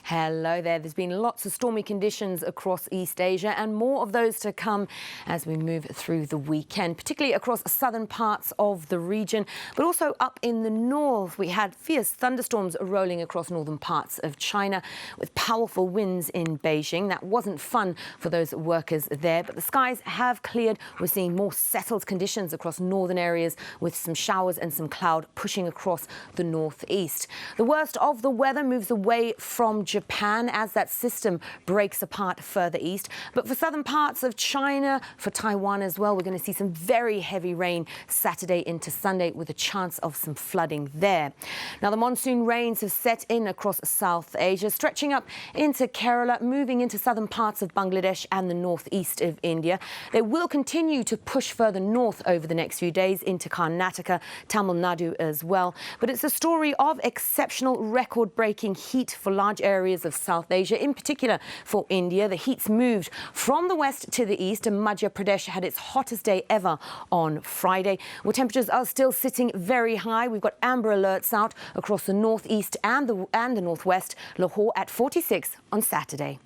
Hello there. There's been lots of stormy conditions across East Asia and more of those to come as we move through the weekend, particularly across southern parts of the region, but also up in the north. We had fierce thunderstorms rolling across northern parts of China with powerful winds in Beijing. That wasn't fun for those workers there, but the skies have cleared. We're seeing more settled conditions across northern areas with some showers and some cloud pushing across the northeast. The worst of the weather moves away from Japan as that system breaks apart further east. But for southern parts of China, for Taiwan as well, we're going to see some very heavy rain Saturday into Sunday with a chance of some flooding there. Now, the monsoon rains have set in across South Asia, stretching up into Kerala, moving into southern parts of Bangladesh and the northeast of India. They will continue to push further north over the next few days into Karnataka, Tamil Nadu as well. But it's a story of exceptional record-breaking heat for large areas of South Asia, in particular for India. The heat's moved from the west to the east, and Madhya Pradesh had its hottest day ever on Friday, where temperatures are still sitting very high. We've got amber alerts out across the northeast and the northwest. Lahore at 46 on Saturday.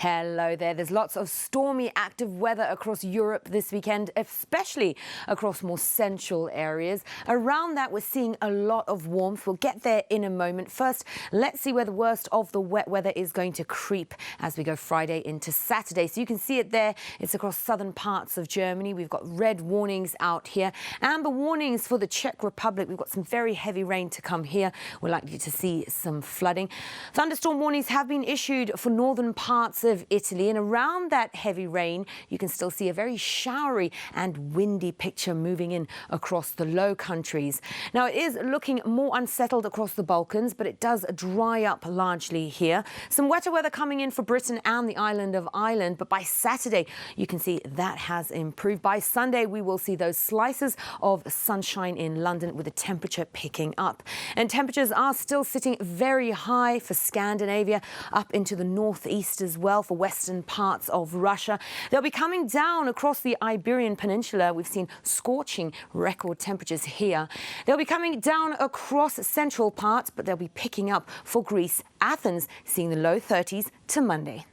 Hello there. There's lots of stormy active weather across Europe this weekend, especially across more central areas. Around that, we're seeing a lot of warmth. We'll get there in a moment. First, let's see where the worst of the wet weather is going to creep as we go Friday into Saturday. So you can see it there. It's across southern parts of Germany. We've got red warnings out here. Amber warnings for the Czech Republic. We've got some very heavy rain to come here. We're likely to see some flooding. Thunderstorm warnings have been issued for northern parts of Italy, and around that heavy rain you can still see a very showery and windy picture moving in across the Low Countries. Now, it is looking more unsettled across the Balkans, but it does dry up largely here. Some wetter weather coming in for Britain and the island of Ireland, but by Saturday you can see that has improved. By Sunday we will see those slices of sunshine in London with the temperature picking up, and temperatures are still sitting very high for Scandinavia, up into the northeast as well, for western parts of Russia. They'll be coming down across the Iberian Peninsula. We've seen scorching record temperatures here. They'll be coming down across central parts, but they'll be picking up for Greece. Athens seeing the low 30s to Monday.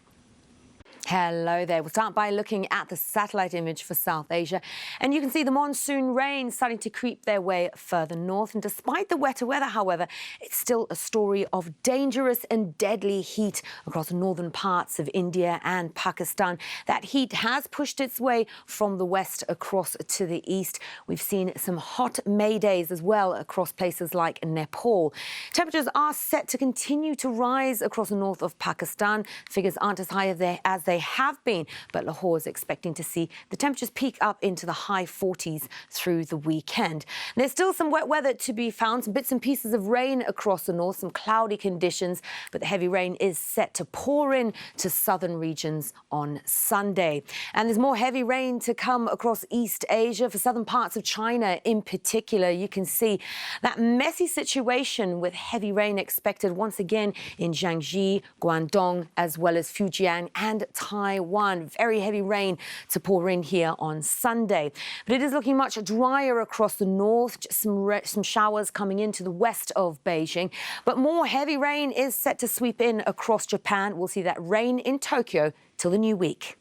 Hello there. We'll start by looking at the satellite image for South Asia, and you can see the monsoon rain starting to creep their way further north. And despite the wetter weather, however, it's still a story of dangerous and deadly heat across northern parts of India and Pakistan. That heat has pushed its way from the west across to the east. We've seen some hot May days as well across places like Nepal. Temperatures are set to continue to rise across the north of Pakistan. Figures aren't as high as they have been, but Lahore is expecting to see the temperatures peak up into the high 40s through the weekend. There's still some wet weather to be found, some bits and pieces of rain across the north, some cloudy conditions, but the heavy rain is set to pour in to southern regions on Sunday. And there's more heavy rain to come across East Asia, for southern parts of China in particular. You can see that messy situation with heavy rain expected once again in Jiangxi, Guangdong, as well as Fujian and Taiwan. Very heavy rain to pour in here on Sunday. But it is looking much drier across the north, just some showers coming into the west of Beijing. But more heavy rain is set to sweep in across Japan. We'll see that rain in Tokyo till the new week.